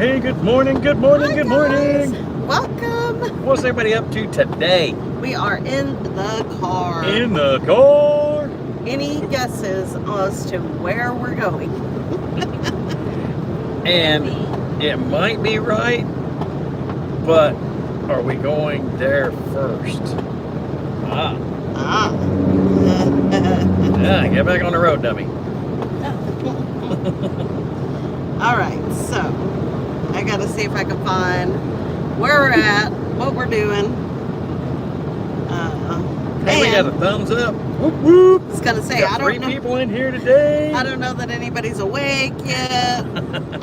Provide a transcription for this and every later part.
Hey, good morning, good morning, Hi, good guys. morning. Welcome. What's everybody up to today? We are in the car. In the car. Any guesses as to where we're going? And it might be right, but are we going there first? Yeah, get back on the road, dummy. All right, so I gotta see if I can find where we're at, what we're doing. Hey, we got a thumbs up. Whoop, I whoop. was gonna say, Got I three don't know. people in here today. I don't know that anybody's awake yet.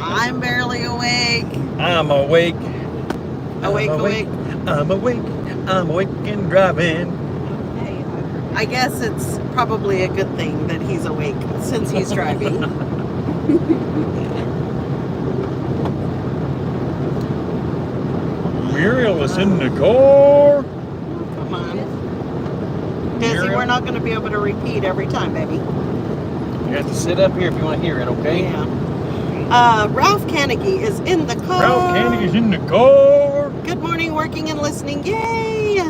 I'm barely awake. I'm awake. Awake. I'm awake. I'm awake and driving. I guess it's probably a good thing that he's awake since he's driving. Muriel is in the car. Come on. Desi, we're not going to be able to repeat every time, baby. You have to sit up here if you want to hear it, okay? Yeah. Ralph Carnegie is in the car. Ralph Carnegie's in the car. Good morning, working and listening. Yay!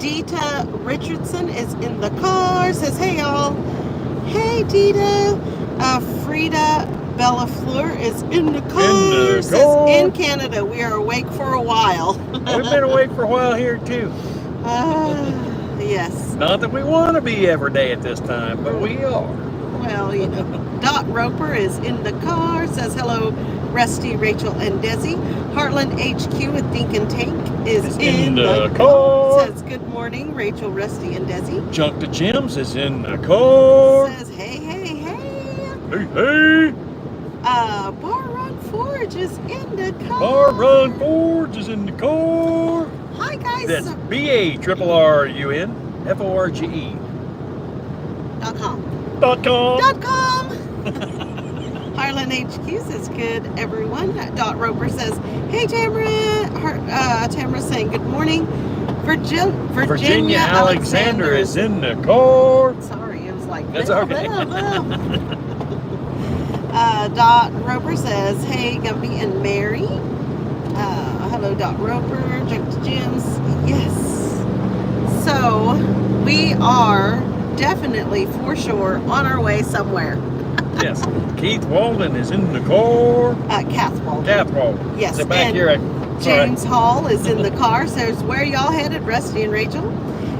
Dita Richardson is in the car. Says, hey, y'all. Hey, Dita. Frida Bellafleur is in the car. Says, in Canada, we are awake for a while. We've been awake for a while here, too. Yes. Not that we want to be every day at this time, but we are. Well, you know. Dot Roper is in the car. Says, hello, Rusty, Rachel, and Desi. Heartland HQ with Think and Tank is in the car. Says, good morning, Rachel, Rusty, and Desi. Junk to Jim's is in the car. Says, hey. Hey. Bar Run Forge is in the car. Bar Run Forge is in the car. Hi, guys. That's BARRUNFORGE. .com. Harlan HQ says, good, everyone. Dot Roper says, hey, Tamara. Tamara's saying, good morning. Virginia Alexander is in the car. Sorry, it was like, that's okay. Dot Roper says, hey, Gumpy and Mary. Hello, Dot Roper. Junk to Jim's. Yes. So, we are definitely, for sure, on our way somewhere. Yes. Keith Walden is in the car. Kath Walden. Kath Walden. Yes. Sit back here. James Hall is in the car. Says, where y'all headed, Rusty and Rachel?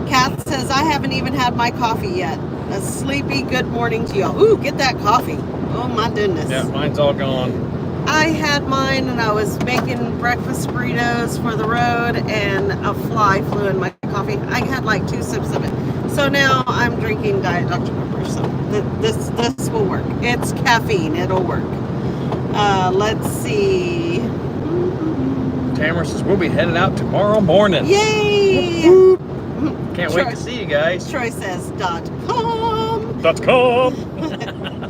Kath says, I haven't even had my coffee yet. A sleepy good morning to y'all. Ooh, get that coffee. Oh, my goodness. Yeah, mine's all gone. I had mine and I was making breakfast burritos for the road and a fly flew in my coffee. I had like 2 sips of it. So now I'm drinking Diet Dr. Pepper. So this will work. It's caffeine. It'll work. Let's see. Tamara says we'll be headed out tomorrow morning. Yay! Whoop, whoop. Can't wait to see you guys. Troy says .com. .com.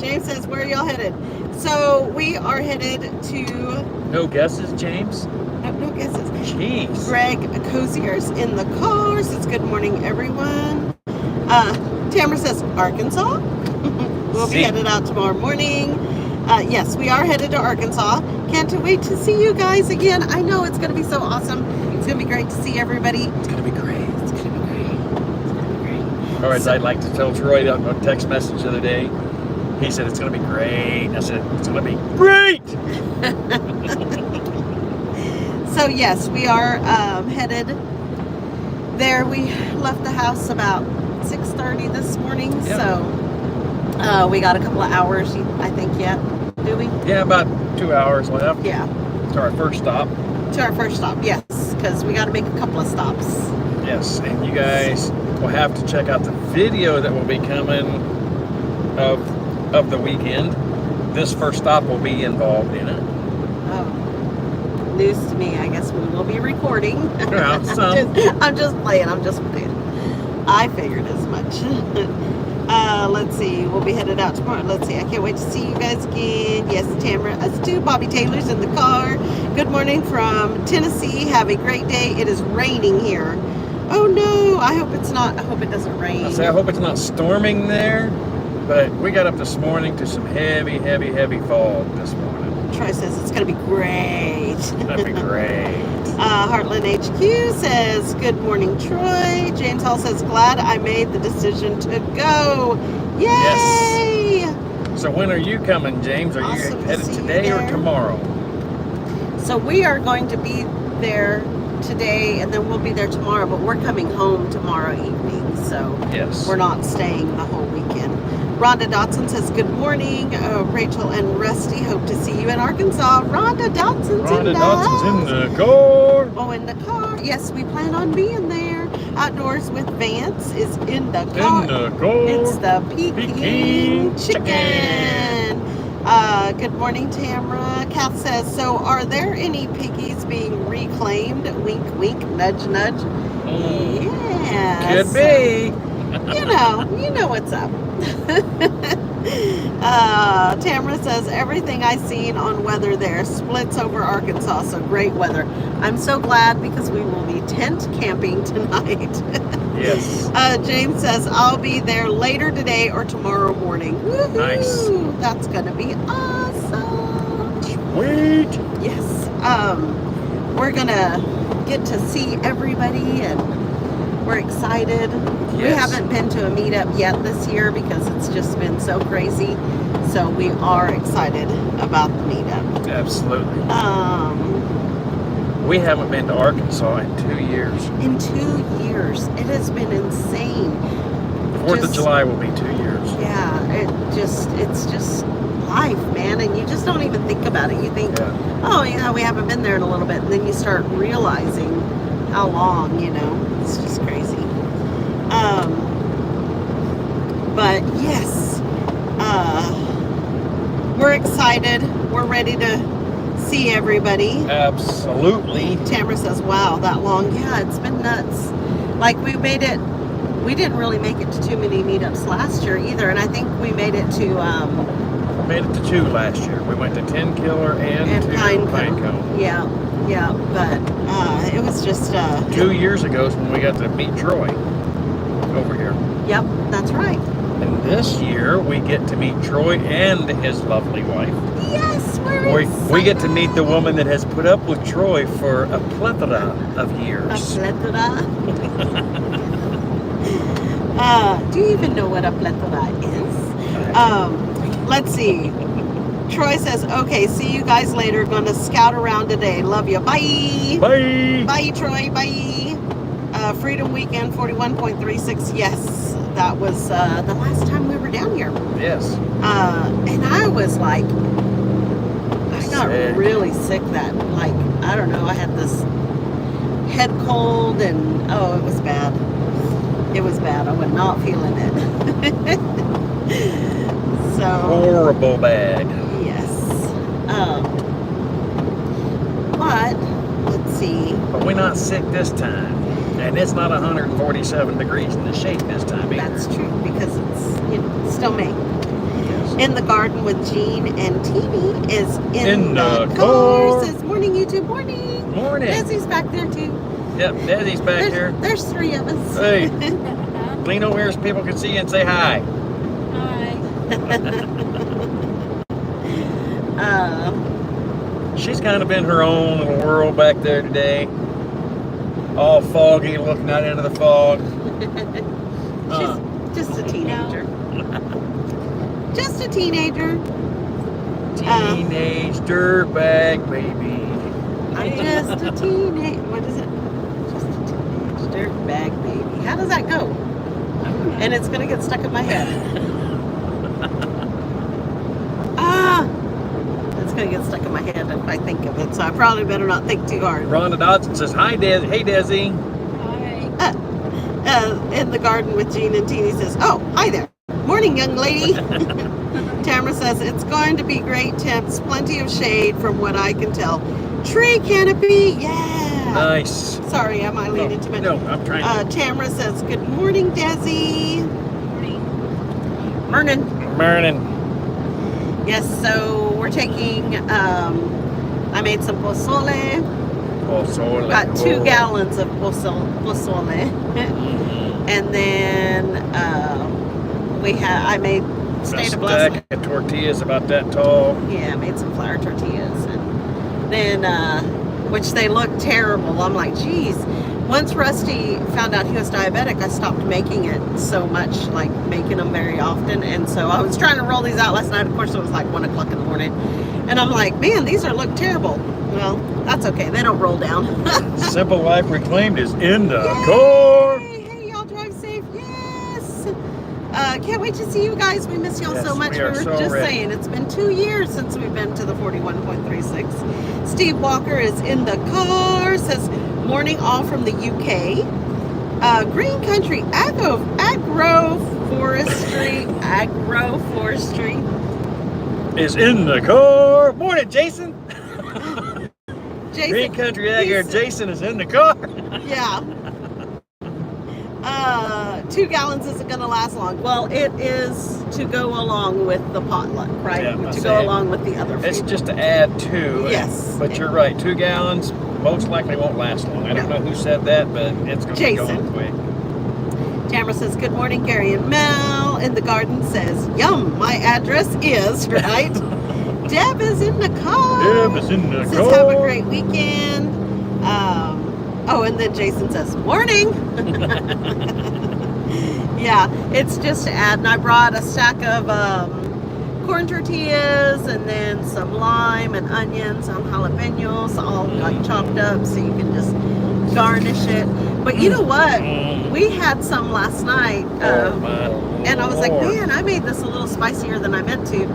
James says, where are y'all headed? So we are headed to... No guesses, James? No guesses. Jeez. Greg Cozier's in the car. Says, good morning, everyone. Tamara says, Arkansas. We'll be headed out tomorrow morning. Yes, we are headed to Arkansas. Can't wait to see you guys again. I know it's going to be so awesome. It's going to be great to see everybody. It's going to be great. It's going to be great. It's going to be great. Or as I'd like to tell Troy on a text message the other day, he said it's going to be great. I said it's going to be great. So yes, we are headed there. We left the house about 6:30 this morning. Yeah. So we got a couple of hours, I think, yet. Do we? Yeah, about 2 hours left. Yeah. To our first stop. Yes, because we got to make a couple of stops. Yes, and you guys will have to check out the video that will be coming of the weekend. This first stop will be involved in it. Oh, news to me. I guess we will be recording. Yeah, some. I'm just playing. I figured as much. Let's see. We'll be headed out tomorrow. Let's see. I can't wait to see you guys again. Yes, Tamara. Us too. Bobby Taylor's in the car. Good morning from Tennessee. Have a great day. It is raining here. Oh no. I hope it's not. I hope it doesn't rain. I hope it's not storming there. But we got up this morning to some heavy fog this morning. Troy says it's going to be great. That'd be great. Heartland HQ says, good morning, Troy. James Hall says, glad I made the decision to go. Yay! Yes. So when are you coming, James? Are Awesome you to headed see you today or there. tomorrow? So we are going to be there today, and then we'll be there tomorrow, but we're coming home tomorrow evening, so Yes. we're not staying the whole weekend. Rhonda Dotson says, good morning. Rachel and Rusty, hope to see you in Arkansas. Rhonda Dotson's in the Dotson's in house. the car. Oh, in the car. Yes, we plan on being there. Outdoors with Vance is in the car. In the car. It's the Peking Peking chicken. Good morning, Tamara. Kath says, so are there any piggies being reclaimed? Wink, wink, nudge, nudge. Yeah. Could be. You know what's up. Tamara says, everything I seen on weather there splits over Arkansas, so great weather. I'm so glad because we will be tent camping tonight. Yes. James says, I'll be there later today or tomorrow morning. Woohoo! Nice. That's going to be awesome. Sweet. Yes. We're going to get to see everybody, and we're excited. We Yes. haven't been to a meetup yet this year because it's just been so crazy. So we are excited about the meetup. Absolutely. Um, We haven't been to Arkansas in 2 years. in 2 years, it has been insane. 4th of Just- July will be 2 years. Yeah, it's just life, man, and you just don't even think about it. You think, Yeah. oh yeah, we haven't been there in a little bit, and then you start realizing how long, it's just crazy. But yes, we're excited. We're ready to see everybody. Absolutely. Tamara says, wow, that long. Yeah, it's been nuts. Like we didn't really make it to too many meetups last year either, and I think we made it to Made it to 2 last year. We went to 10 Killer and to Pinecone. Yeah, but it was just 2 years ago is when we got to meet Troy over here. Yep, that's right. And this year we get to meet Troy and his lovely wife. Yes, We get to meet the woman that has put up with Troy for a plethora of years. A plethora. Do you even know what a plethora is? Let's see. Troy says, okay, see you guys later. Gonna scout around today. Love you. Bye. Bye. Bye, Troy. Bye. Freedom Weekend 41.36. Yes, that was the last time we were down here. Yes. And I was like, I got Sick. really sick that, like, I don't know, I had this head cold and, oh, it was bad. It was bad. I was not feeling it. So, Horrible bad. yes. But, let's see. But we're not sick this time. And it's not 147 degrees in the shade this time either. That's true, because it's, still May. Yes. In the garden with Jean and Teeny is in the the car. car. Says, morning, YouTube, morning. Morning. Desi's back there, too. Yep, Desi's back here. There's 3 of us. Hey, lean over here so people can see you and say hi. Hi. She's kind of in her own little world back there today. All foggy, looking out into the fog. She's just a teenager. Just a teenager. Teenage dirtbag baby. I'm just a teenage. What is it? Just a teenage dirtbag baby. How does that go? And it's gonna get stuck in my head. It's gonna get stuck in my head if I think of it. So I probably better not think too hard. Rhonda Dodson says, hi, Desi. Hey, Desi. Hi. In the garden with Jean and Teeny says, oh, hi there. Morning, young lady. Tamara says, it's going to be great temps, plenty of shade from what I can tell. Tree canopy, yeah. Nice. Sorry, am I leaning too much? No, I'm trying to. Tamara says, good morning, Desi. Morning. Morning. Yes, so we're taking, I made some pozole. Pozole. Got 2 Oh. gallons of pozole. And then I made stayed a A blessing. stack of tortillas about that tall. Yeah, I made some flour tortillas, and then which they look terrible. I'm like, geez. Once Rusty found out he was diabetic, I stopped making it so much, like making them very often. And so I was trying to roll these out last night. Of course, it was like 1 o'clock in the morning, and I'm like, man, these look terrible. Well, that's okay. They don't roll down. Simple Life Reclaimed is in the car. Hey, y'all drive safe. Yes. Can't wait to see you guys. We miss y'all Yes, so much. we We are were so just ready. saying it's been 2 years since we've been to the 41.36. Steve Walker is in the car. Says morning all from the UK. Green Country agroforestry. Is in the car. Morning, Jason. Jason, Green Country Agger. he's- Jason is in the car. Yeah. 2 gallons isn't going to last long. Well, it is to go along with the potluck, right? Yeah, to I go see. along with the other food. It's just to add to. Yes. But you're right. 2 gallons most likely won't last long. I don't know who said that, but it's going to be Jason. going quick. Tamara says, good morning, Gary and Mel. In the garden says, yum, my address is, right? Deb is in the car. Deb is in the Says, car. have a great weekend. And then Jason says, morning. Yeah, it's just to add. And I brought a stack of corn tortillas and then some lime and onions and jalapenos all like chopped up so you can just garnish it. But you know what? We had some last night. Oh, my And I was like, Lord. man, I made this a little spicier than I meant to.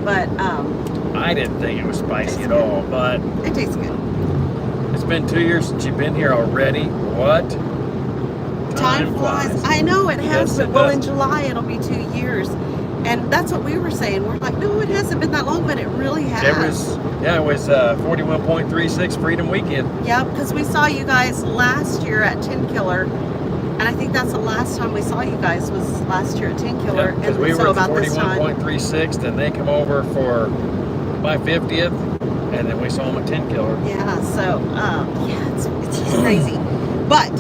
But I didn't think it was spicy at all, but it tastes good. it's been 2 years since you've been here already. What? Time flies. I know it has, Yes, but it well, does. in July it'll be 2 years. And that's what we were saying. We're like, no, it hasn't been that long, but it really has. It was 41.36 Freedom Weekend. Yeah, because we saw you guys last year at 10 Killer. And I think that's the last time we saw you guys was last year at 10 Killer. Because and we so were about at this time. 41.36, then they come over for my 50th, and then we saw them at 10 Killer. Yeah, so it's just crazy. But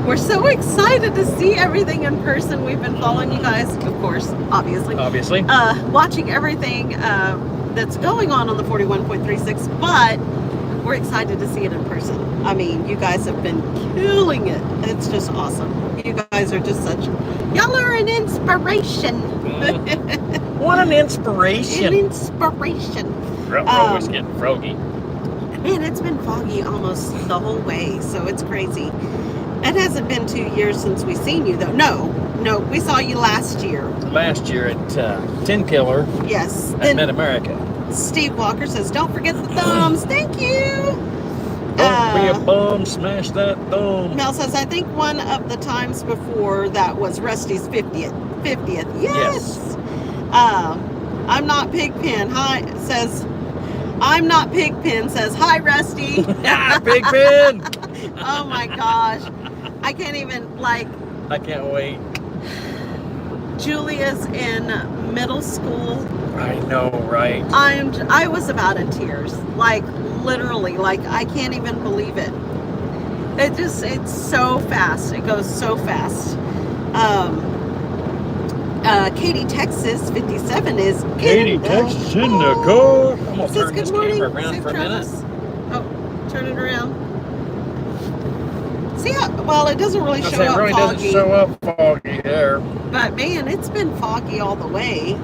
we're so excited to see everything in person. We've been following you guys, of course, obviously. Obviously. Watching everything that's going on the 41.36, but we're excited to see it in person. I mean, you guys have been killing it. It's just awesome. You guys are just y'all are an inspiration. What an An inspiration. inspiration. We're always getting froggy. Man, it's been foggy almost the whole way, so it's crazy. It hasn't been 2 years since we seen you, though. No, we saw you last year. Last year at 10 Killer Yes. at Then Mid-America. Steve Walker says, don't forget the thumbs. Thank you. Don't be a bum, smash that thumb. Mel says, I think one of the times before that was Rusty's 50th. Yes. I'm not Pigpen. I'm not Pigpen says, hi, Rusty. Ah, Big Ben! Oh my gosh. I can't even, I can't wait. Julia's in middle school. I know, right? I was about in tears. Literally, I can't even believe it. It's so fast. It goes so fast. Katie, Texas, 57 is Katie, in the Texas in the car. car. I'm going to Says, turn good this morning. camera around Safe for a minute. travels. Oh, turn it around. See how, it doesn't really show It up really foggy. doesn't show up foggy there. But man, it's been foggy all the way.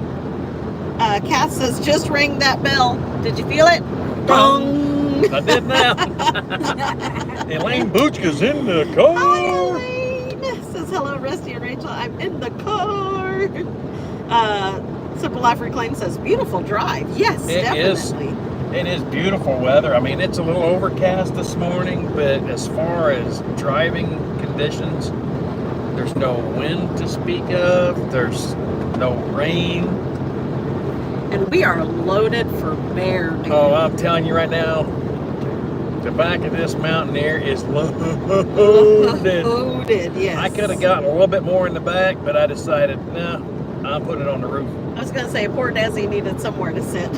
Kath says, just ring that bell. Did you feel it? Dong. I did now. Elaine Boochka's in the Hi, car. Elaine. Says, hello, Rusty and Rachel. I'm in the car. Simple Life Reclaim says, beautiful drive. Yes, It is. definitely. It is beautiful weather. I mean, it's a little overcast this morning, but as far as driving conditions, there's no wind to speak of. There's no rain. And we are loaded for bear duty. Oh, I'm telling you right now, the back of this mountain here is loaded. Loaded, yes. I could have gotten a little bit more in the back, but I decided, no, I'll put it on the roof. I was going to say, poor Desi needed somewhere to sit.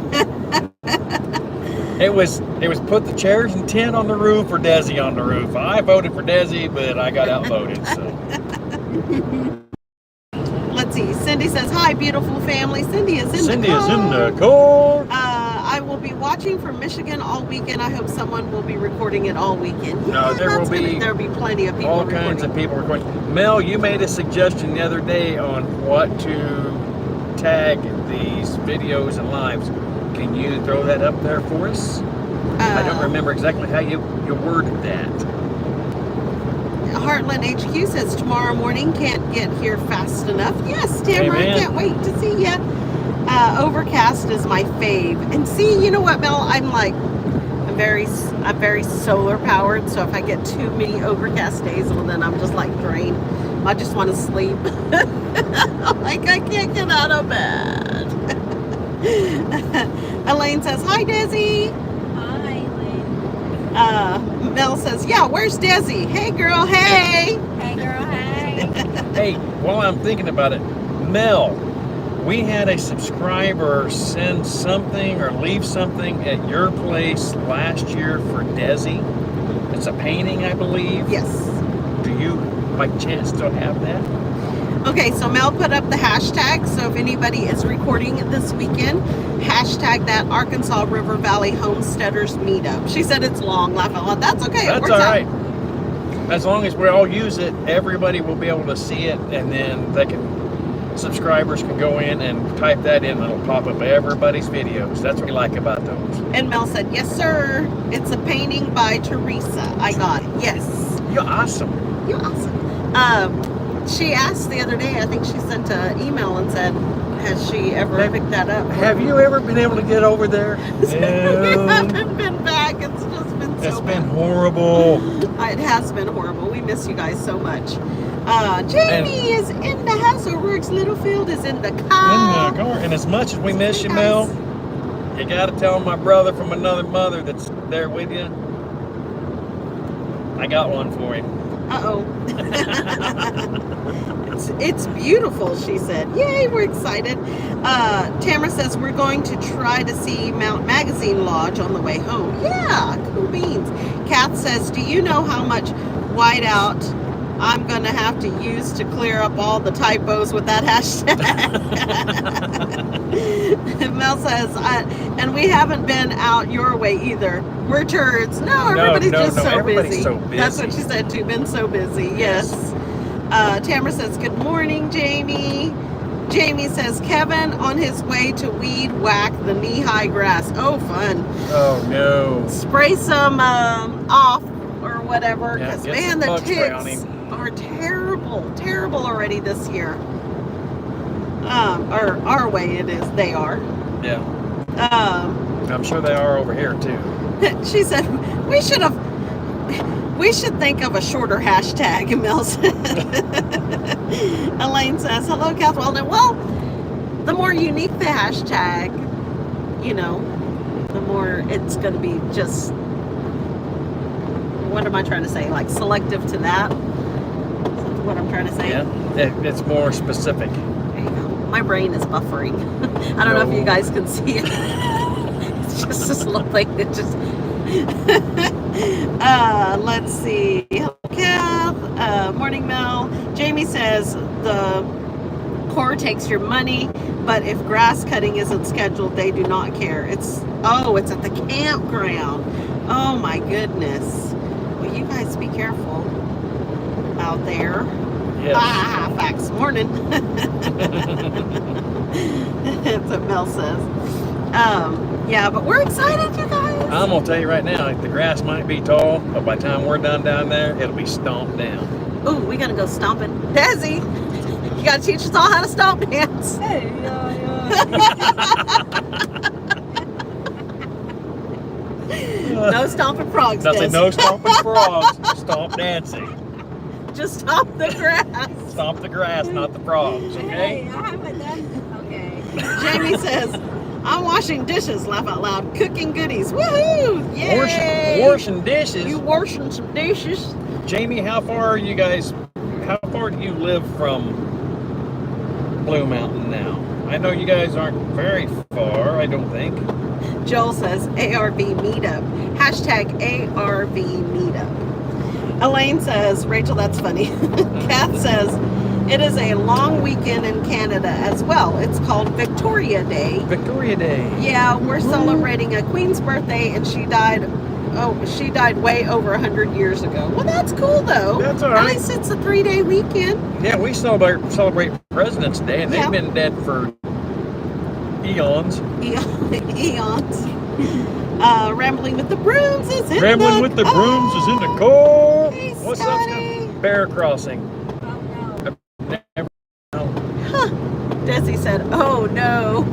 It was put the chairs and tent on the roof or Desi on the roof. I voted for Desi, but I got outvoted. So Let's see. see. Cindy says, hi, beautiful family. Cindy is in Cindy the is car. in the car. I will be watching from Michigan all weekend. I hope someone will be recording it all weekend. No, there'll be plenty of people all kinds of people recording. Mel, you made a suggestion the other day on what to tag these videos and lives. Can you throw that up there for us? I don't remember exactly how you worded that. Heartland HQ says tomorrow morning, can't get here fast enough. Yes, Tamara, I can't wait to see you. Overcast is my fave. And see, you know what, Mel? I'm very solar powered. So if I get too many overcast days, well, then I'm just like drained. I just want to sleep. Like I can't get out of bed. Elaine says, hi, Desi. Hi, Elaine. Mel says, yeah, where's Desi? Hey, girl, hey. Hey, girl, hey. Hey, while I'm thinking about it, Mel, we had a subscriber send something or leave something at your place last year for Desi. It's a painting, I believe. Yes. Do you, by chance, still have that? Okay, so Mel put up the hashtag. So if anybody is recording this weekend, hashtag that Arkansas River Valley Homesteaders Meetup. She said it's long, laugh out loud. That's okay. That's all right. As long as we all use it, everybody will be able to see it, and then subscribers can go in and type that in, and it'll pop up everybody's videos. That's what we like about those. And Mel said, yes, sir. It's a painting by Teresa. I got it. Yes. You're awesome. You're awesome. She asked the other day, I think she sent an email and said, has she ever picked that up? Have you ever been able to get over there? We haven't been back. It's just been so It's bad. been horrible. It has been horrible. We miss you guys so much. Jamie is in the house. O'Rourke's Littlefield is in the car. In the car. And as much as we miss you, Mel, you got to tell my brother from another mother that's there with you. I got one for him. Uh-oh. It's beautiful, she said. Yay, we're excited. Tamara says we're going to try to see Mount Magazine Lodge on the way home. Yeah, cool beans. Kath says, do you know how much whiteout I'm going to have to use to clear up all the typos with that hashtag? Mel says, and we haven't been out your way either. We're turds. No, everybody's so everybody's busy. so busy. That's what she said too. Been so busy. Yes. Tamara says, good morning, Jamie. Jamie says, Kevin on his way to weed whack the knee-high grass. Oh, fun. Oh, no. Spray some off or whatever. Yeah, Because, get man, some the bug spray on ticks him. are terrible already this year. Or our way it is. They are. Yeah. I'm sure they are over here, too. She said, we should think of a shorter hashtag, Mel said. Elaine says, hello, Kath Weldon. Well, the more unique the hashtag, the more it's going to be just, what am I trying to say? Like selective to that? That's what I'm trying to say. Yeah, it's more specific. There you go. My brain is buffering. I don't know if you guys can see it. It's just this little thing that just... let's see. Hello, Kath. Morning, Mel. Jamie says the Corps takes your money, but if grass cutting isn't scheduled, they do not care. It's at the campground. Oh my goodness. Well, you guys be careful out there. Yes. Facts. Morning. That's what Mel says. Yeah, but we're excited, you guys. I'm going to tell you right now, the grass might be tall, but by the time we're done down there, it'll be stomped down. Ooh, we got to go stomping. Desi, you got to teach us all how to stomp dance. Hey, yeah. No stomping frogs, Nothing, Desi. no stomping frogs, stomp dancing. Just stomp the grass. Stomp the grass, not the frogs, Hey, okay? I haven't done. Okay. Jamie says, I'm washing dishes, laugh out loud, cooking goodies. Woohoo! Yay! Washing dishes. You washing some dishes? Jamie, how far do you live from Blue Mountain now? I know you guys aren't very far, I don't think. Joel says, ARV meetup. Hashtag ARV meetup. Elaine says, Rachel, that's funny. Kath says, It is a long weekend in Canada as well. It's called Victoria Day. Victoria Day. Yeah, we're celebrating a queen's birthday, and she died way over 100 years ago. Well, that's cool though. That's all At right. least it's a 3-day weekend. Yeah, we celebrate President's Day, and Yeah. they've been dead for eons. Eons. Rambling with the Brooms is in Rambling the with the car. Brooms is in the car. Hey, What's up, Scotty? Scott? Bear crossing. Oh no. Never know. Huh. Desi said, "Oh no."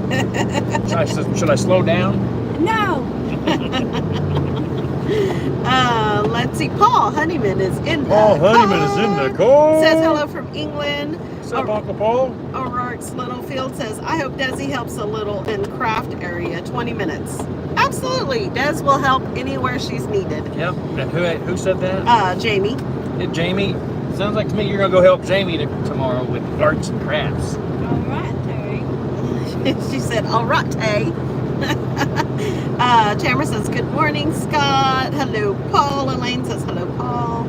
Should I slow down? No. Let's see. Paul Honeyman is in the Paul car. Honeyman is in the car. Says hello from England. What's up, Uncle Paul? O'Rourke's Littlefield says, I hope Desi helps a little in craft area. 20 minutes. Absolutely. Des will help anywhere she's needed. Yep. And who said that? Jamie. Jamie. Sounds like to me you're gonna go help Jamie tomorrow with arts and crafts. All right, Terry. She said, all right, hey. Tamara says, good morning, Scott. Hello, Paul. Elaine says, hello, Paul.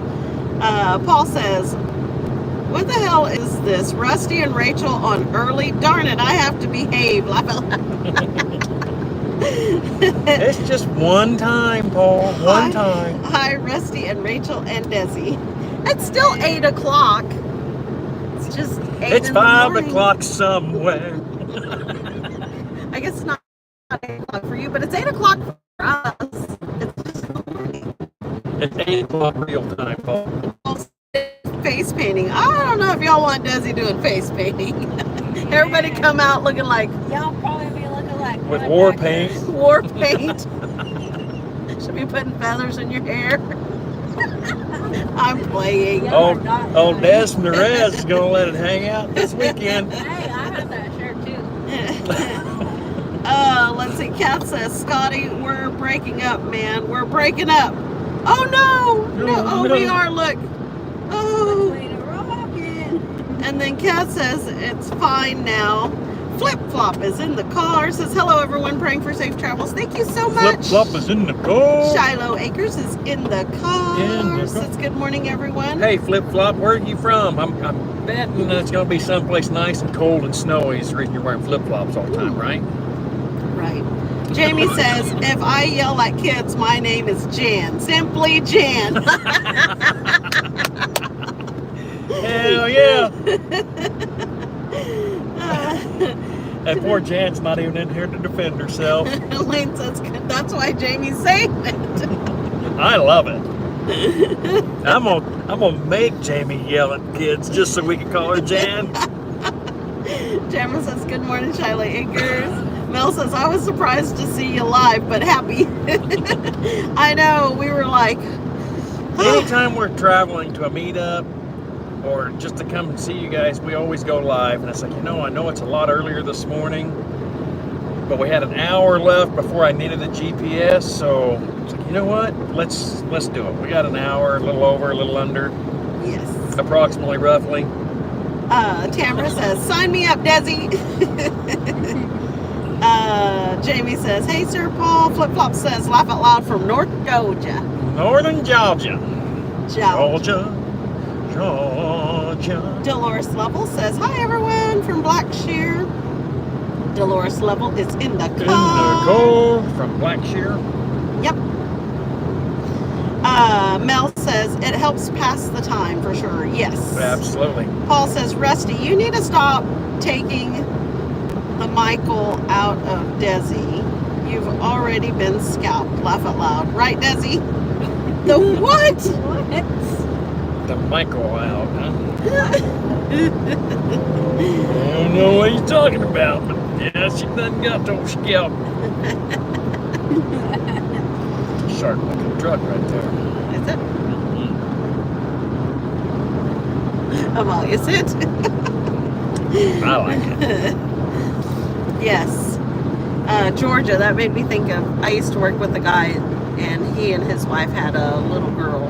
Paul says, what the hell is this? Rusty and Rachel on early? Darn it, I have to behave. Laugh out loud. It's just one time, Paul. One time. Hi, Rusty and Rachel and Desi. It's still 8 o'clock. It's just 8 It's in the 5 morning. o'clock somewhere. I guess it's not 8 o'clock for you, but it's 8 o'clock for us. It's just the morning. It's 8 o'clock real time, Paul. Face painting. I don't know if y'all want Desi doing face painting. Everybody come out looking like Y'all probably be looking like With war paint. war paint. Should be putting feathers in your hair. I'm playing. Oh, Des from the Rez is gonna let it hang out this weekend. Hey, I have that shirt too. Let's see. Kat says, Scotty, we're breaking up, man. We're breaking up. Oh no! No, oh, we are. Look. Oh. Way to rockin'. And then Kat says it's fine now. Flip Flop is in the car. Says hello everyone, praying for safe travels. Thank you so much. Flip Flop is in the car. Shiloh Acres is in the car. In the car. Says good morning everyone. Hey, Flip Flop, where are you from? I'm betting it's gonna be someplace nice and cold and snowy. Is the reason you're wearing flip flops all the time, right? Right. Jamie says if I yell at kids, my name is Jan. Simply Jan. Hell yeah! And poor Jan's not even in here to defend herself. Elaine says that's why Jamie's saying it. I love it. I'm gonna make Jamie yell at kids just so we can call her Jan. Jamie says good morning, Shiloh Acres. Mel says I was surprised to see you live, but happy. I know, we were like, Anytime we're traveling to a meetup or just to come and see you guys, we always go live. And it's like, I know it's a lot earlier this morning, but we had an hour left before I needed the GPS. So it's like, you know what? Let's do it. We got an hour, a little over, a little under, yes. approximately, roughly. Tamara says, sign me up, Desi. Jamie says, hey, Sir Paul. Flip Flop says, laugh out loud from North Georgia. Northern Georgia. Georgia. Georgia. Dolores Level says, hi, everyone, from Blackshear. Dolores Level is in the car. In the car from Blackshear. Yep. Mel says, it helps pass the time for sure. Yes. Absolutely. Paul says, Rusty, you need to stop taking the Michael out of Desi. You've already been scalped. Laugh out loud. Right, Desi? The what? What? The Michael out, huh? I don't know what you're talking about, but yeah, she done got those scalp. Sharp looking truck right there. Is it? Well, is it? I like it. Yes. Georgia, that made me think of, I used to work with a guy, and he and his wife had a little girl,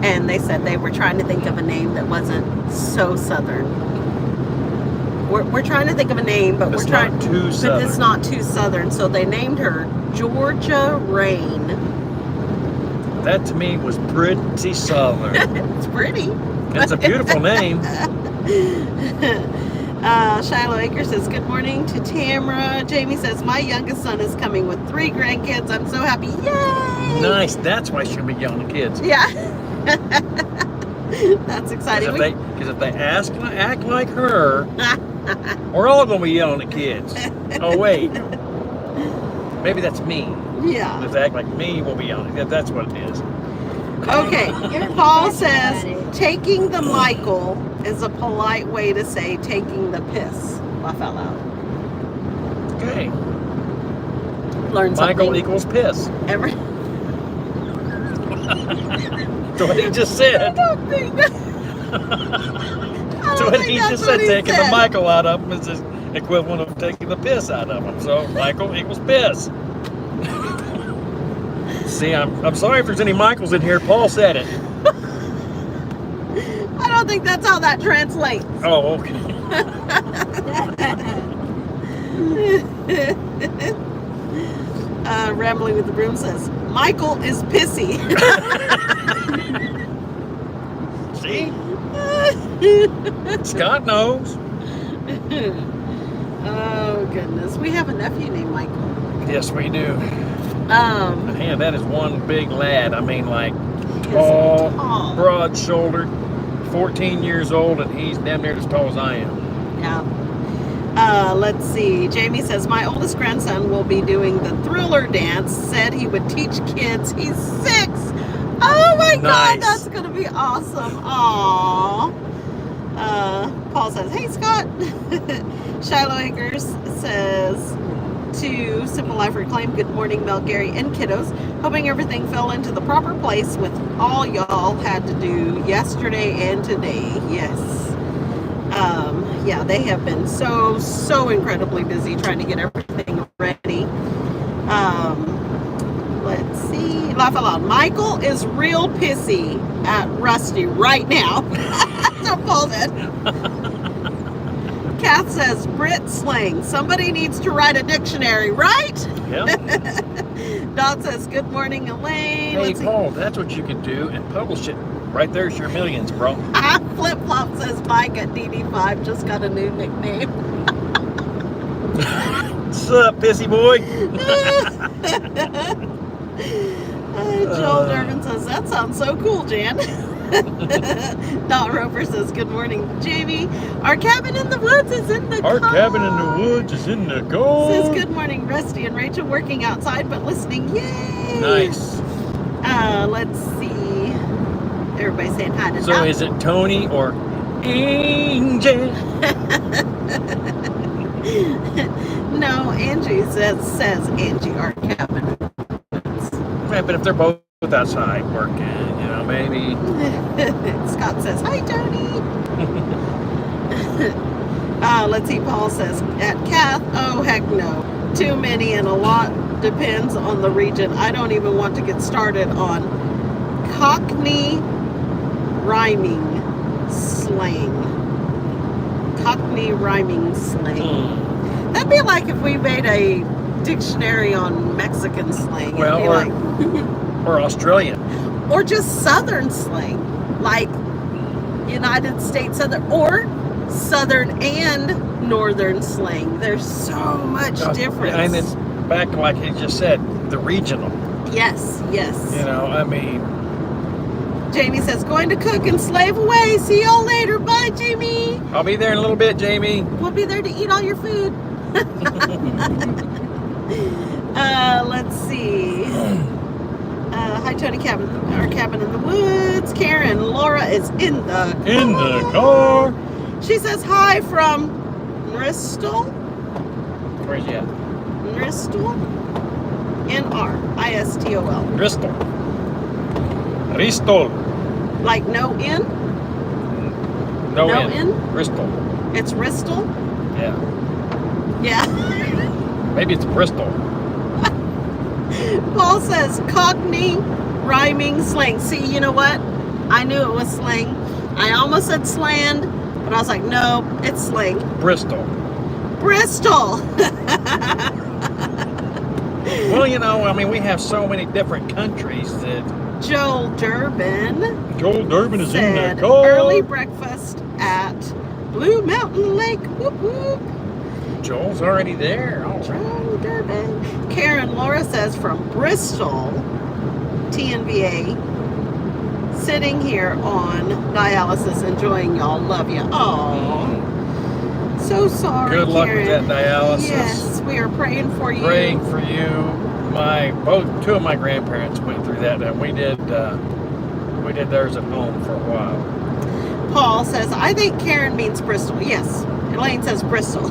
and they said they were trying to think of a name that wasn't so southern. We're trying to think of a name, but It's we're trying, not too but southern. it's not too southern, so they named her Georgia Rain. That to me was pretty southern. It's pretty. It's a beautiful name. Shiloh Acre says, good morning to Tamra. Jamie says, my youngest son is coming with 3 grandkids. I'm so happy. Yay! Nice. That's why she'll be yelling at kids. Yeah. That's exciting. Because if they act like her, we're all going to be yelling at kids. Oh, wait. Maybe that's me. Yeah. If they act like me, we'll be yelling. That's what it is. Okay. Paul says, taking the Michael is a polite way to say taking the piss. Laugh out loud. Okay. Learn something. Michael equals piss. Every. That's what he just said. I don't think that. That's what he just said. Taking the Michael out of him is the equivalent of taking the piss out of him. So Michael equals piss. See, I'm sorry if there's any Michaels in here. Paul said it. I don't think that's how that translates. Oh, okay. Rambling with the Broom says, Michael is pissy. See? Scott knows. Oh, goodness. We have a nephew named Michael. Yes, we do. Man, that is one big lad. I mean, like, tall, broad-shouldered, 14 years old, and he's damn near as tall as I am. Yeah. Let's see. Jamie says, my oldest grandson will be doing the Thriller dance. Said he would teach kids. He's 6. Oh my God, that's going to be awesome. Aww. Paul says, hey, Scott. Shiloh Acres says, to Simple Life Reclaim, good morning, Mel, Gary, and kiddos. Hoping everything fell into the proper place with all y'all had to do yesterday and today. Yes. Yeah, they have been so incredibly busy trying to get everything ready. Let's see. Laugh out loud. Michael is real pissy at Rusty right now. That's what Paul said. Kath says, Brit slang. Somebody needs to write a dictionary, right? Yep. Don says, good morning, Elaine. Hey, Paul, that's what you could do and publish it. Right there's your millions, bro. Flip Flop says, Mike at DD5 just got a new nickname. What's up, pissy boy? Joel Durbin says, that sounds so cool, Jan. Dot Roper says, good morning, Jamie. Our cabin in the woods is in the car. Our cabin in the woods is in the car. Says, good morning, Rusty and Rachel, working outside but listening. Yay! Nice. Let's see. Everybody's saying hi to So is it Tony or Angel? No, Angie says Angie, our cabin. Right, but if they're both outside working, you know, maybe. Scott says, hi, Tony. Let's see, Paul says, at Kath, oh, heck no. Too many and a lot depends on the region. I don't even want to get started on Cockney rhyming slang. Cockney rhyming slang. That'd be like if we made a dictionary on Mexican slang. Well, or Australian. Or just Southern slang, like United States Southern, or Southern and Northern slang. There's so much difference. And it's back to like he just said, the regional. Yes. You know, I mean. Jamie says, going to cook and slave away. See y'all later. Bye, Jamie. I'll be there in a little bit, Jamie. We'll be there to eat all your food. Let's see. Hi, Tony Cabin. Our cabin in the woods. Karen, Laura is in the car. In the car. She says hi from Bristol. Where's he at? Bristol. N-R-I-S-T-O-L. Bristol. Bristol. Like no N? No N? N. Bristol. It's Bristol? Yeah. Yeah. Maybe it's Bristol. Paul says Cockney rhyming slang. See, you know what? I knew it was slang. I almost said slang, but I was like, no, it's slang. Bristol. Bristol. Well, you know, I mean, we have so many different countries that. Joel Durbin Joel Durbin is in said the car. early breakfast at Blue Mountain Lake. Whoop whoop. Joel's already there. All right. Oh, Durban. Karen Laura says from Bristol, TNVA, sitting here on dialysis, enjoying y'all. Love you. Oh, so sorry. Good luck Karen. with that dialysis. Yes, we are praying for you. Praying for you. Two of my grandparents went through that, and we did theirs at home for a while. Paul says, I think Karen means Bristol. Yes. Elaine says Bristol.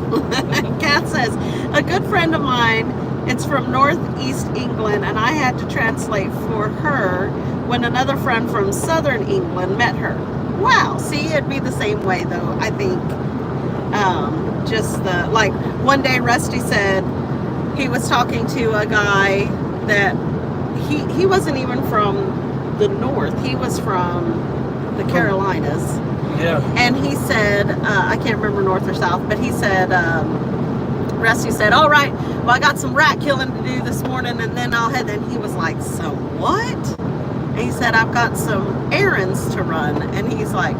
Kat says, a good friend of mine, it's from northeast England, and I had to translate for her when another friend from southern England met her. Wow. See, it'd be the same way, though, I think. One day Rusty said he was talking to a guy that he wasn't even from the north. He was from the Carolinas. Yeah. And he said, I can't remember north or south, but he said, Rusty said, all right, well, I got some rat killing to do this morning, and then I'll head. And he was like, so what? And he said, I've got some errands to run. And he's like,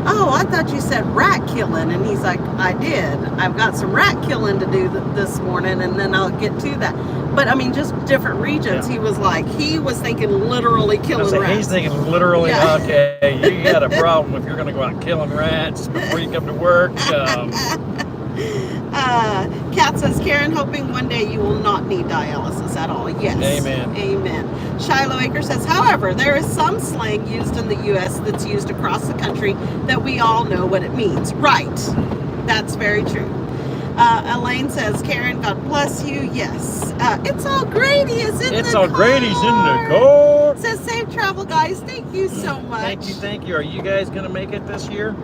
oh, I thought you said rat killing. And he's like, I did. I've got some rat killing to do this morning, and then I'll get to that. But I mean, just different regions. Yeah. He was thinking literally killing rats. He's thinking literally, Yeah. okay, you got a problem if you're going to go out killing rats before you come to work. Kat says, Karen, hoping one day you will not need dialysis at all. Yes. Amen. Amen. Shiloh Acre says, however, there is some slang used in the U.S. that's used across the country that we all know what it means. Right. That's very true. Elaine says, Karen, God bless you. Yes. It's all Grady is in the car. It's all Grady's in the car. Says, safe travel, guys. Thank you so much. Thank you. Are you guys going to make it this year?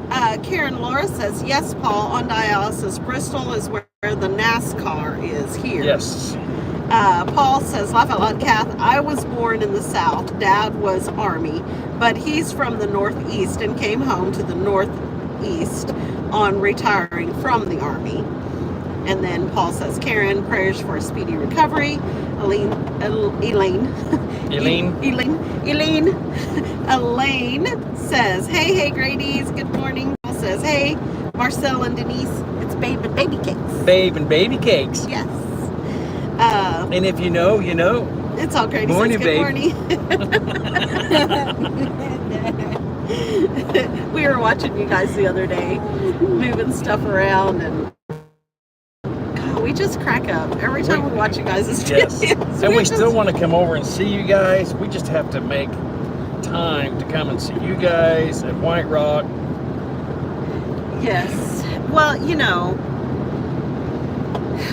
Karen Laura says, yes, Paul, on dialysis. Bristol is where the NASCAR is here. Yes. Paul says, laugh out loud, Kath, I was born in the South. Dad was Army, but he's from the Northeast and came home to the Northeast on retiring from the Army. And then Paul says, Karen, prayers for a speedy recovery. Elaine says, hey, Grady's, good morning. Paul says, hey, Marcel and Denise, it's Babe and Baby Cakes. Babe and Baby Cakes. Yes. And if you know, you know. It's all Grady Morning, says, good babe. morning. We were watching you guys the other day, moving stuff around, and God, we just crack up every time we watch you guys. Yes. And we still want to come over and see you guys. We just have to make time to come and see you guys at White Rock. Yes. Well, you know,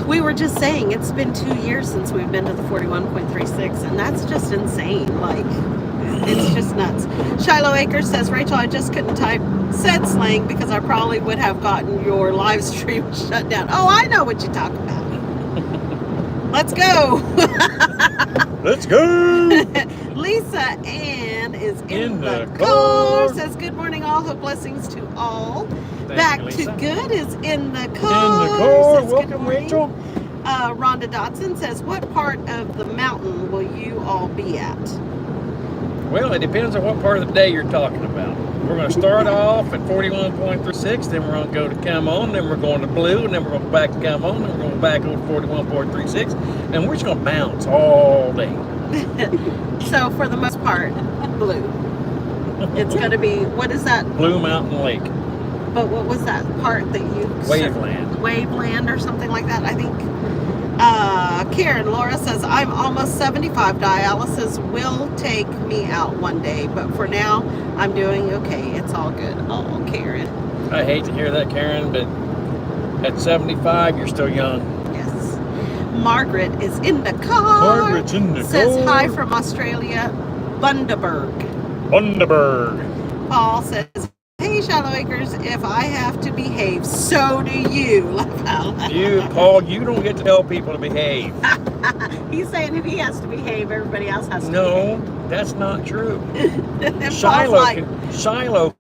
we were just saying it's been 2 years since we've been to the 41.36, and that's just insane. Like, it's just nuts. Shiloh Acres says, Rachel, I just couldn't type said slang because I probably would have gotten your live stream shut down. Oh, I know what you're talking about. Let's go. Let's go. Lisa Ann is in the car. Says, good morning, all. Hope blessings to all. Thank Back you, to Lisa. Good is in the car. In the car. Says, Welcome, Rachel. Rhonda Dotson says, what part of the mountain will you all be at? Well, it depends on what part of the day you're talking about. We're going to start off at 41.36, then we're going to go to Come On, then we're going to Blue, and then we're going to back to Come On, then we're going back over 41.36, and we're just going to bounce all day. So for the most part, Blue. It's going to be, what is that? Blue Mountain Lake. But what was that part that you... Waveland. Waveland or something like that, I think. Karen Laura says, I'm almost 75. Dialysis will take me out one day, but for now, I'm doing okay. It's all good. Oh, Karen. I hate to hear that, Karen, but at 75, you're still young. Yes. Margaret is in the car. Margaret's in the Says car. hi from Australia, Bundaberg. Bundaberg. Paul says, hey, Shallow Acres, if I have to behave, so do you. Laugh out loud. Paul, you don't get to tell people to behave. He's saying if he has to behave, everybody else has to No, that's not true. behave. Shiloh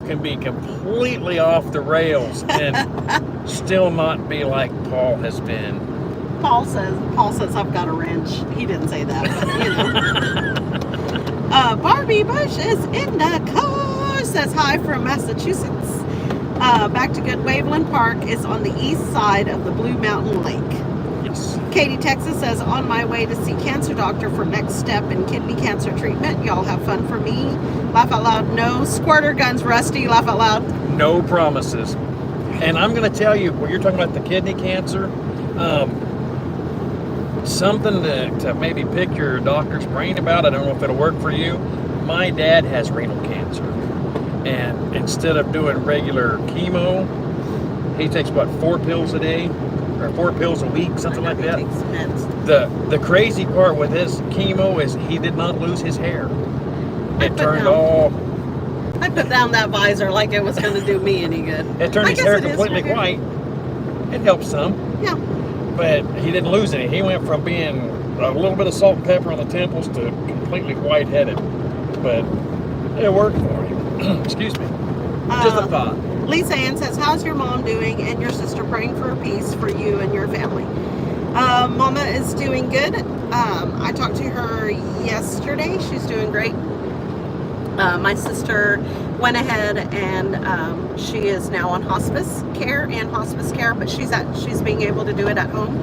can be completely off the rails and still not be like Paul has been. Paul says I've got a wrench. He didn't say that, but you know. Barbie Bush is in the car. Says hi from Massachusetts. Back to Good. Waveland Park is on the east side of the Blue Mountain Lake. Yes. Katie, Texas says, on my way to see cancer doctor for next step in kidney cancer treatment. Y'all have fun for me. Laugh out loud. No squirter guns, Rusty. Laugh out loud. No promises. And I'm going to tell you, when you're talking about the kidney cancer, something to maybe pick your doctor's brain about. I don't know if it'll work for you. My dad has renal cancer. And instead of doing regular chemo, he takes about 4 pills a day, or 4 pills a week, something like that. The crazy part with his chemo is he did not lose his hair. It turned all... I put down that visor like it was going to do me any good. It turned his hair completely white. It helped some. Yeah. But he didn't lose any. He went from being a little bit of salt and pepper on the temples to completely white-headed. But it worked for him. Excuse me. Just a thought. Lisa Ann says, how's your mom doing and your sister? Praying for peace for you and your family. Mama is doing good. I talked to her yesterday. She's doing great. My sister went ahead and she is now on hospice care, but she's being able to do it at home.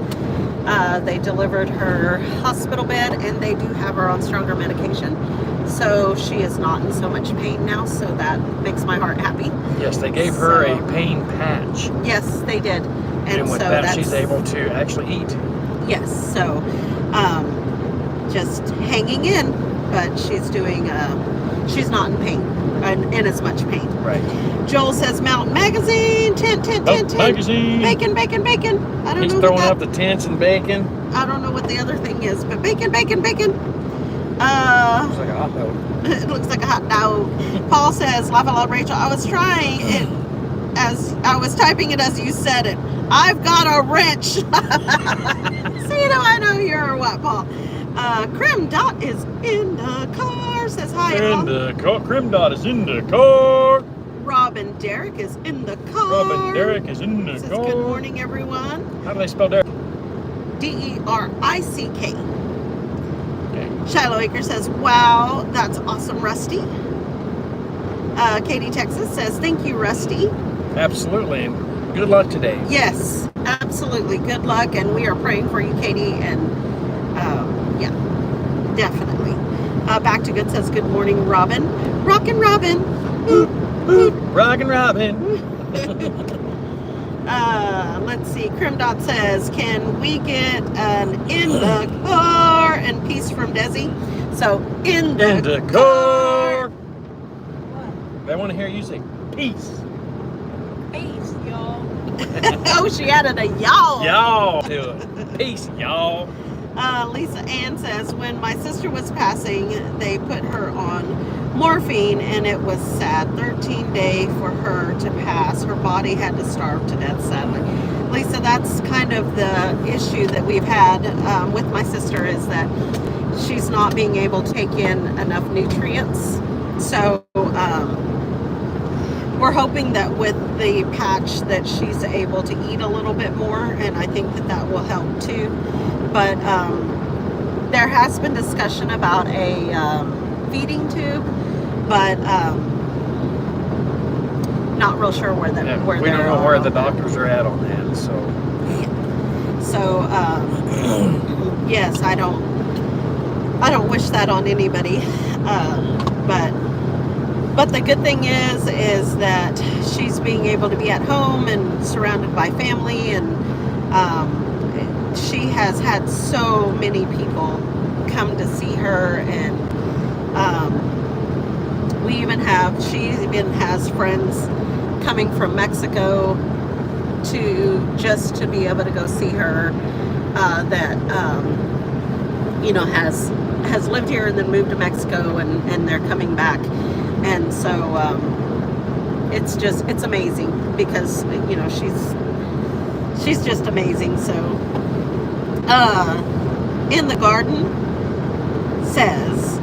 They delivered her hospital bed and they do have her on stronger medication. So she is not in so much pain now, so that makes my heart happy. Yes, they gave her a pain patch. Yes, they did. And with so that, she's able to actually eat. Yes, so just hanging in, but she's doing, she's not in pain, in as much pain. Right. Joel says, Mountain Magazine, tent. Magazine. Bacon. I don't He's know throwing up the tents and bacon. I don't know what the other thing is, but bacon. Looks like a hot dog. It looks like a hot dog. Paul says, laugh out loud, Rachel. I was trying it as I was typing it as you said it. I've got a wrench. See, do I know you're what, Paul? Crim Dot is in the car. Says hi, Paul. Crim Dot is in the car. Robin Derrick is in the car. Robin Derrick is in the Says, car. good morning, everyone. How do they spell Derrick? Derick. Okay. Shiloh Acre says, wow, that's awesome, Rusty. Katie, Texas says, thank you, Rusty. Absolutely. And good luck today. Yes, absolutely. Good luck. And we are praying for you, Katie. And yeah, definitely. Back to Good says, good morning, Robin. Rockin' Robin. Rockin' Robin. Let's see. Crim Dot says, can we get an in the car and peace from Desi? So, in the car. What? They want to hear you say peace. Peace, y'all. Oh, she added a y'all. Y'all to it. Peace, y'all. Lisa Ann says, when my sister was passing, they put her on morphine, and it was sad. 13-day for her to pass. Her body had to starve to death, sadly. Lisa, that's kind of the issue that we've had with my sister, is that she's not being able to take in enough nutrients. So we're hoping that with the patch that she's able to eat a little bit more, and I think that that will help too. But there has been discussion about a feeding tube, but not real sure where that. Where we don't know where the doctors are at on that. So. So yes, I don't wish that on anybody. But the good thing is that she's being able to be at home and surrounded by family, and she has had so many people come to see her, and she even has friends coming from Mexico to be able to go see her, that has lived here and then moved to Mexico, and they're coming back. And so it's amazing, because she's just amazing. So in the garden says,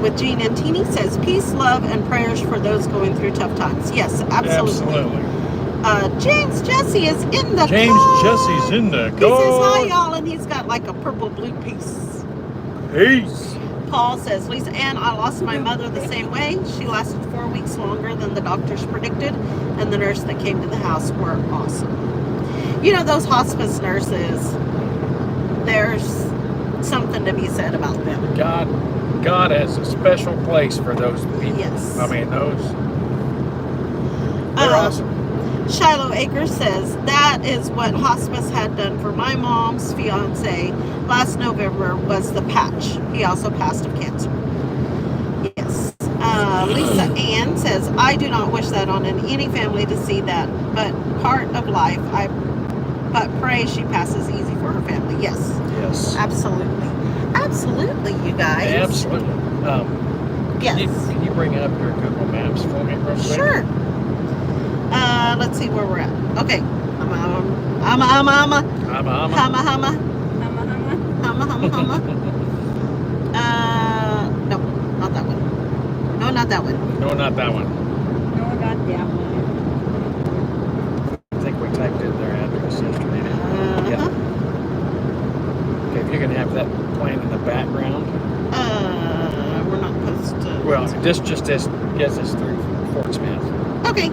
with Jean and Teeny, says, peace, love, and prayers for those going through tough times. Yes, absolutely. James Jesse is in the car. James Jesse's in the car. He says hi, y'all, and he's got like a purple blue piece. Peace. Paul says, Lisa Ann, I lost my mother the same way. She lasted 4 weeks longer than the doctors predicted, and the nurse that came to the house were awesome. You know, those hospice nurses, there's something to be said about them. God has a special place for those people. Yes. I mean, they're awesome. Shiloh Akers says, that is what hospice had done for my mom's fiance last November was the patch. He also passed of cancer. Yes. Lisa Ann says, I do not wish that on any family to see that, but part of life. But pray she passes easy for her family. Yes. Yes. Absolutely. Absolutely, you guys. Absolutely. Yes. Can you bring up your Google Maps for me real quick? Sure. Let's see where we're at. Okay. Hama. No, not that one. No, not that one. No, not that one. No, not that one. I think we typed in their address yesterday. Yeah. Okay, if you can have that playing in the background. We're not supposed to. Well, this just gets us through Fort Smith. Okay.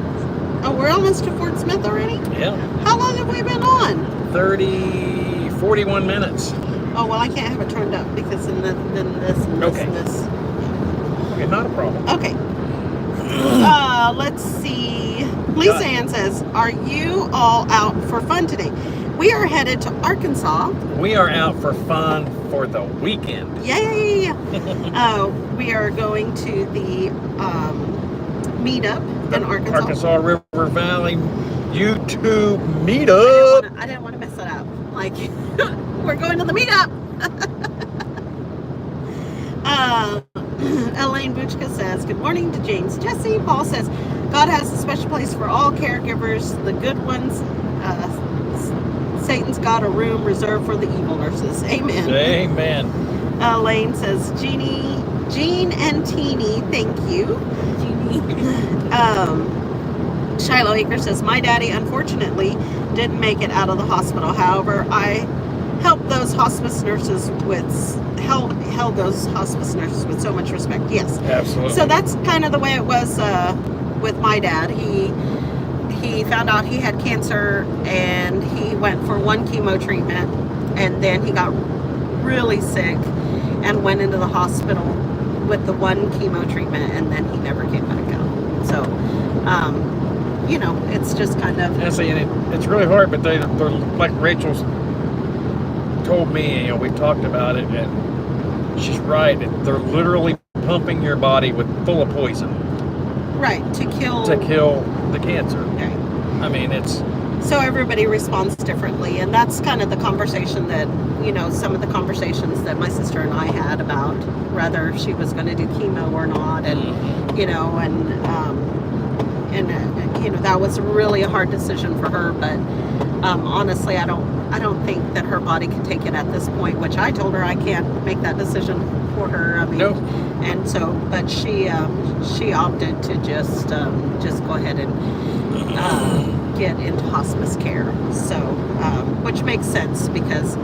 Oh, we're almost to Fort Smith already? Yeah. How long have we been on? 41 minutes. Oh, well, I can't have it turned up because then this and this Okay. and this. Okay, not a problem. Okay. Let's see. Lisa Ann says, are you all out for fun today? We are headed to Arkansas. We are out for fun for the weekend. Yay! We are going to the meetup in Arkansas. Arkansas River Valley YouTube meetup. I didn't want to mess it up. Like, we're going to the meetup. Elaine Buchka says, good morning to James Jesse. Paul says, God has a special place for all caregivers, the good ones. Satan's got a room reserved for the evil nurses. Amen. Amen. Elaine says, Jean and Teeny, thank you. Shiloh Acre says, my daddy unfortunately didn't make it out of the hospital. However, I helped those hospice nurses held those hospice nurses with so much respect. Yes. Absolutely. So that's kind of the way it was with my dad. He found out he had cancer and he went for one chemo treatment, and then he got really sick and went into the hospital with the one chemo treatment, and then he never came back out. So, you know, it's just kind of... Yeah, see, and it's really hard, but they're like Rachel's told me, you know, we've talked about it, and she's right. They're literally pumping your body full of poison. Right, to kill the cancer. Right. I mean, it's... So everybody responds differently, and that's kind of the conversation that, you know, some of the conversations that my sister and I had about whether she was going to do chemo or not, and, you know, and you know, that was really a hard decision for her, but honestly, I don't think that her body can take it at this point, which I told her I can't make that decision for her. I mean, no. And so, but she opted to just go ahead and get into hospice care. So, which makes sense because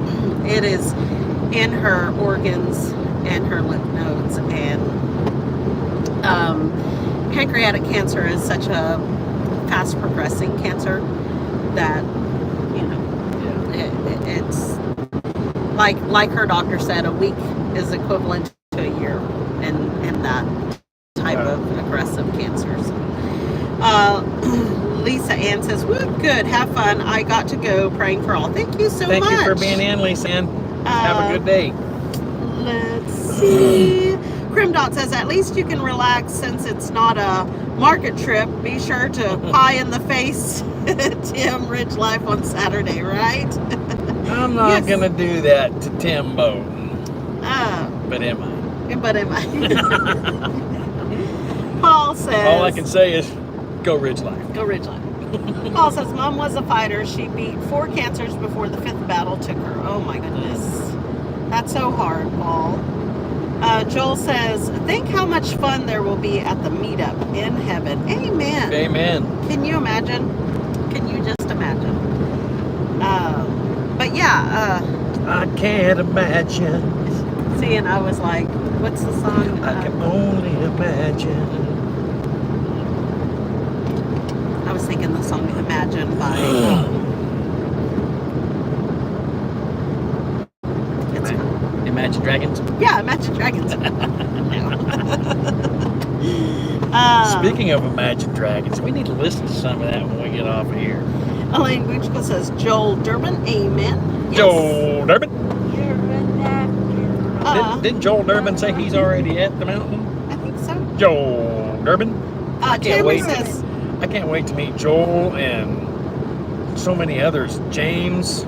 it is in her organs and her lymph nodes, and pancreatic cancer is such a fast progressing cancer that, you know, it's like her doctor said, a week is equivalent to a year in that type of aggressive cancers. Lisa Ann says, woo, good, have fun. I got to go, praying for all. Thank you so much. Thank you for being in, Lisa Ann. Have a good day. Let's see. Crimdot says, at least you can relax since it's not a market trip. Be sure to pie in the face Tim Ridge Life on Saturday, right? I'm not going to do that to Timbo. But am I? But am I? Paul says... All I can say is, go Ridge Life. Go Ridge Life. Paul says, Mom was a fighter. She beat 4 cancers before the 5th battle took her. Oh my goodness. That's so hard, Paul. Joel says, think how much fun there will be at the meetup in heaven. Amen. Amen. Can you imagine? Can you just imagine? But yeah. I can't imagine. See, and I was like, What's the song? I can only imagine. I was thinking the song Imagine by... it's, Imagine Dragons. yeah, Imagine Dragons. Speaking of Imagine Dragons, we need to listen to some of that when we get off of here. Elaine Buchka says, Joel Durbin, amen. Yes. Joel Durbin. You're an actor. Didn't Joel Durbin say he's already at the mountain? I think so. Joel Durbin. can't Tammy wait. says, I can't wait to meet Joel and so many others. James.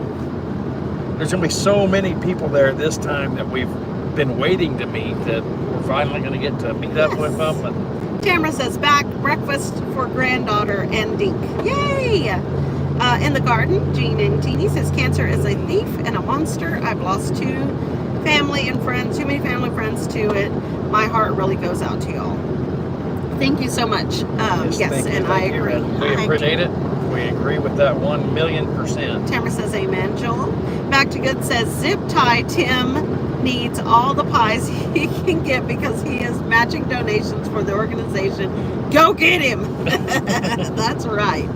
There's going to be so many people there this time that we've been waiting to meet that we're finally going to get to meet up with them. And Tamara says, back breakfast for granddaughter and Dink. Yay! In the garden, Jean and Teeny says, cancer is a thief and a monster. I've lost too many family friends to it. My heart really goes out to y'all. Thank you so much. Yes, thank you, and thank I you, agree. and we appreciate it. We agree with that 1,000,000%. Tamara says, amen, Joel. Back to Good says, zip tie Tim needs all the pies he can get because he is matching donations for the organization. Go get him. That's right.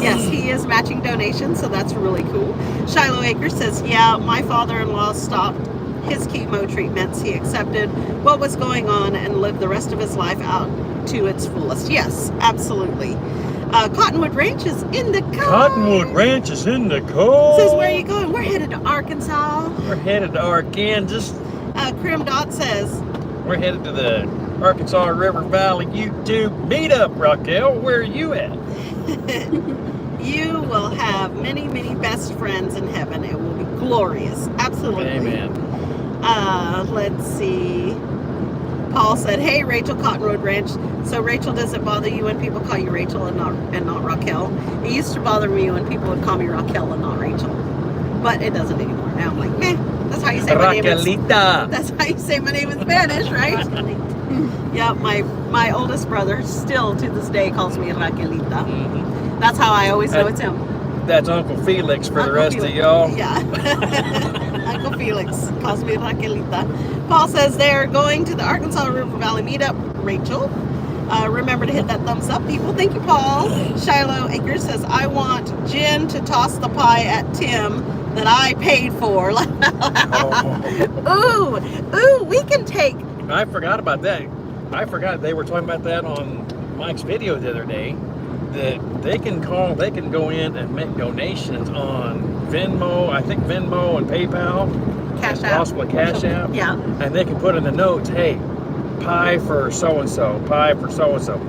Yes, he is matching donations, so that's really cool. Shiloh Akers says, yeah, my father-in-law stopped his chemo treatments. He accepted what was going on and lived the rest of his life out to its fullest. Yes, absolutely. Cottonwood Ranch is in the car. Cottonwood Ranch is in the car. Says, where are you going? We're headed to Arkansas. We're headed to Arkansas. Crim Dot says, We're headed to the Arkansas River Valley YouTube meetup, Raquel. Where are you at? you will have many, many best friends in heaven. It will be glorious. Absolutely. Amen. Let's see. Paul said, hey, Rachel, Cottonwood Ranch. So Rachel, does it bother you when people call you Rachel and not Raquel? It used to bother me when people would call me Raquel and not Rachel. But it doesn't anymore. Now I'm like, meh. That's how you say my name. Raquelita. That's how you say my name in Spanish, right? Yeah, my oldest brother still to this day calls me Raquelita. Mm-hmm. That's how I always know it's him. That's Uncle Felix for the Uncle rest Felix. of y'all. Yeah. Uncle Felix calls me Raquelita. Paul says they're going to the Arkansas River Valley meetup. Rachel, remember to hit that thumbs up, people. Thank you, Paul. Shiloh Akers says, I want Jen to toss the pie at Tim that I paid for. Oh. Ooh, we can take. I forgot about that. I forgot they were talking about that on Mike's video the other day. That they can go in and make donations on Venmo, I think Venmo and PayPal, Cash and App. possibly Cash App. Yeah. And they can put in the notes, hey, pie for so-and-so, pie for so-and-so.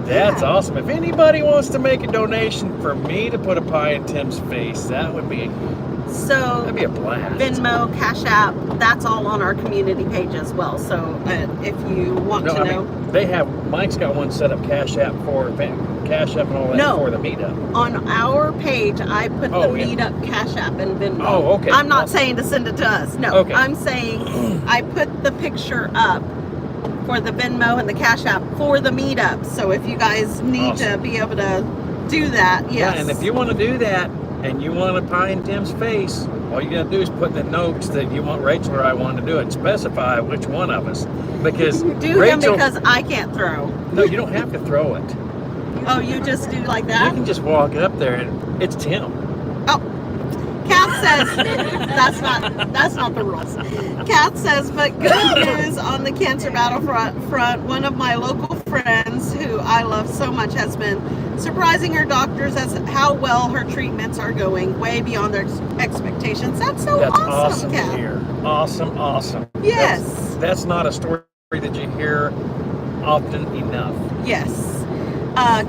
That's Yeah. awesome. If anybody wants to make a donation for me to put a pie in Tim's face, that'd be a blast. Venmo, Cash App, that's all on our community page as well. So if you want to know. Mike's got one set up Cash App and all that for the meetup. On our page, I put the yeah. meetup Cash App and Venmo. Oh, okay. I'm not Awesome. saying to send it to us. No, Okay. I'm saying I put the picture up for the Venmo and the Cash App for the meetup. So if you guys need to be able to do that, yes. Yeah, and if you want to do that and you want a pie in Tim's face, all you got to do is put in the notes that you want Rachel or I want to do it. Specify which one of us. Because do Rachel, him because I can't throw. No, you don't have to throw it. Oh, you just do like You that? can just walk up there and it's Tim. Oh, Kath says that's not the rules. Kath says, but good news on the cancer battlefront. One of my local friends who I love so much has been surprising her doctors as how well her treatments are going, way beyond their expectations. That's awesome, to Kath. hear. Awesome. Yes. That's not a story that you hear often enough. Yes.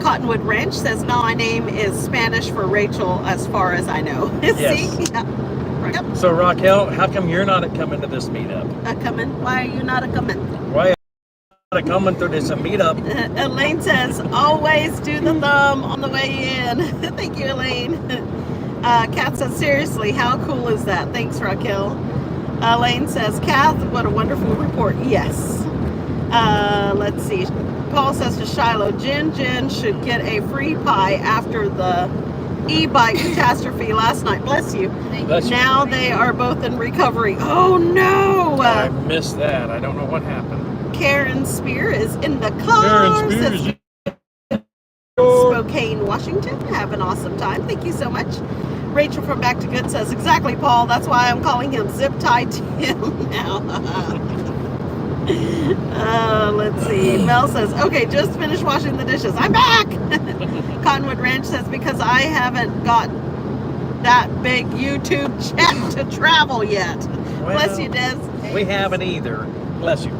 Cottonwood Ranch says, no, my name is Spanish for Rachel as far as I know. Yes. See? Yeah. Right. Yep. So Raquel, how come you're not coming to this meetup? Coming. Why are you not coming? Why are you not coming to this meetup? Elaine says, always do the thumb on the way in. Thank you, Elaine. Kat says, seriously, how cool is that? Thanks, Raquel. Elaine says, Kath, what a wonderful report. Yes. Let's see. Paul says to Shiloh, Jen should get a free pie after the e-bike catastrophe last night. Bless you. Bless you. Now they are both in recovery. Oh no! I missed that. I don't know what happened. Karen Spear is in the car. Karen Spears. Says, Spokane, Washington. Have an awesome time. Thank you so much. Rachel from Back to Good says, exactly, Paul. That's why I'm calling him Zip Tie Tim now. Let's see. Mel says, okay, just finished washing the dishes. I'm back. Cottonwood Ranch says, because I haven't got that big YouTube check to travel yet. Well, Bless you, Des. We haven't either. Bless you.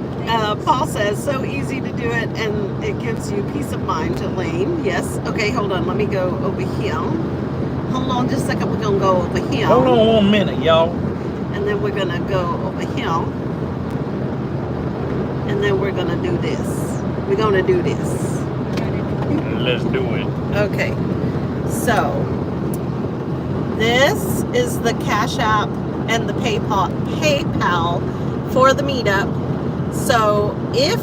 Paul says, so easy to do it, and it gives you peace of mind, Elaine. Yes. Okay, hold on. Let me go over here. Hold on just a second. We're going to go over here. Hold on 1 minute, y'all. And then we're going to go over here. And then we're going to do this. We're going to do this. Let's do it. Okay. So, this is the Cash App and the PayPal for the meetup. So if,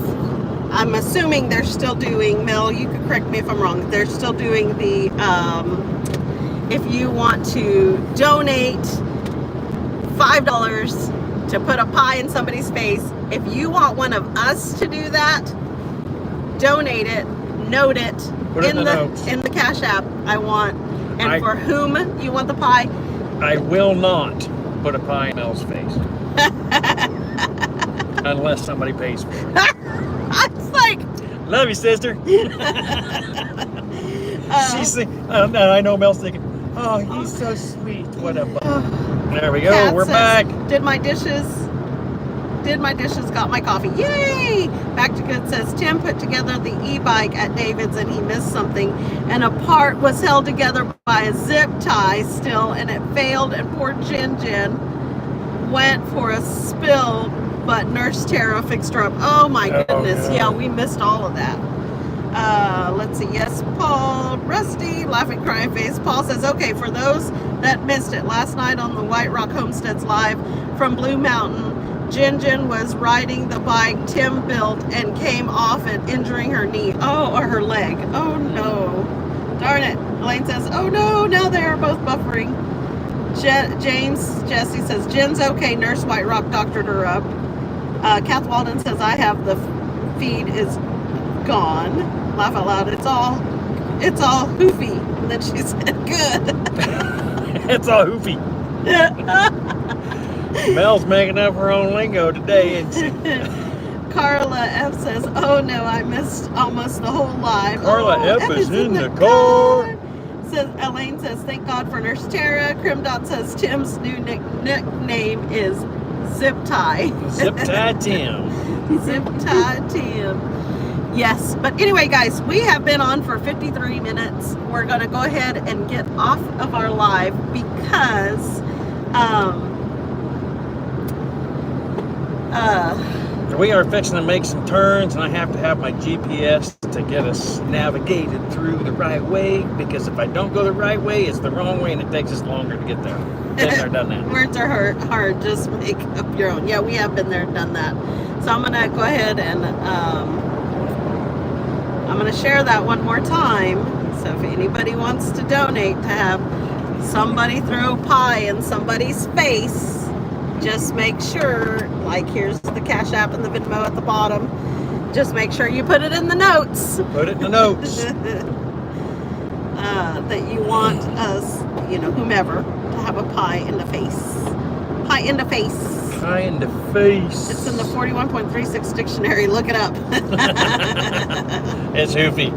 I'm assuming they're still doing, Mel, you could correct me if I'm wrong, they're still doing the, if you want to donate $5 to put a pie in somebody's face, if you want one of us to do that, donate it, note it, Put it in the notes. in the Cash App, and for whom you want the pie. I will not put a pie in Mel's face. Unless somebody pays for it. It's like, love you, sister. She's I know Mel's thinking, oh, he's so sweet. What a There we go. Kat We're says, back. Did my dishes, got my coffee. Yay! Back to Good says, Tim put together the e-bike at David's and he missed something. And a part was held together by a zip tie still and it failed and poor Jen went for a spill, but Nurse Tara fixed her up. Oh my goodness. Oh, yeah, we missed all of that. Let's see. Yes, Paul. Rusty, laughing, crying face. Paul says, okay, for those that missed it, last night on the White Rock Homesteads Live from Blue Mountain, Jen was riding the bike Tim built and came off and injuring her knee. Oh, or her leg. Oh no. Darn it. Elaine says, oh no, now they are both buffering. Jesse says, Jen's okay. Nurse White Rock doctored her up. Kath Walden says, I have the feed is gone. Laugh out loud. It's all hoofy. And then she said, good. It's all hoofy. Mel's making up her own lingo today. Carla F says, oh no, I missed almost the whole live. Carla F is in the car. Says Elaine says, thank God for Nurse Tara. Crimdot says Tim's new nickname is Zip Tie. Zip Tie Tim. Zip Tie Tim. Yes, but anyway, guys, we have been on for 53 minutes. We're going to go ahead and get off of our live because we are fixing to make some turns, and I have to have my GPS to get us navigated through the right way, because if I don't go the right way, it's the wrong way, and it takes us longer to get there. Been there, done that. Words are hard. Just make up your own. Yeah, we have been there, done that. So I'm going to go ahead and I'm going to share that one more time. So if anybody wants to donate to have somebody throw pie in somebody's face, just make sure, like here's the Cash App and the Venmo at the bottom. Just make sure you put it in the notes. Put it in the notes. That you want us, whomever, to have a pie in the face. Pie in the face. Pie in the face. It's in the 41.36 dictionary. Look it up. It's hoofy.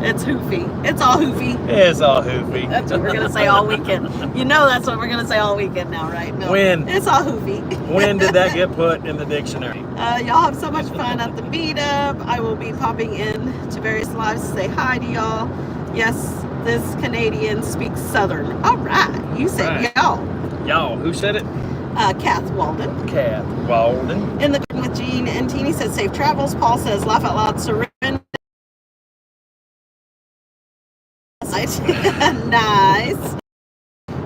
It's hoofy. It's all hoofy. It's all hoofy. That's what we're going to say all weekend. You know that's what we're going to say all weekend now, right? No. When? It's all hoofy. When did that get put in the dictionary? Y'all have so much fun at the meetup. I will be popping in to various lives to say hi to y'all. Yes, this Canadian speaks Southern. All right. You said Right. y'all. Y'all, who said it? Kath Walden. Kath Walden. In the Garden with Jean and Teeny says safe travels. Paul says laugh out loud, surrender. Nice.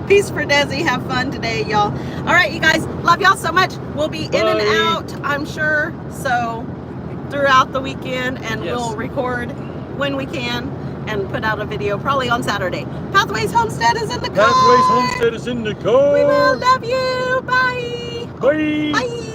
Peace for Desi. Have fun today, y'all. All right, you guys. Love y'all so much. We'll be in and out, I'm sure. So throughout the weekend, and Yes. we'll record when we can. and put out a video probably on Saturday. Pathways Homestead is in the car. Pathways Homestead is in the car. We will love you. Bye. Bye. Bye.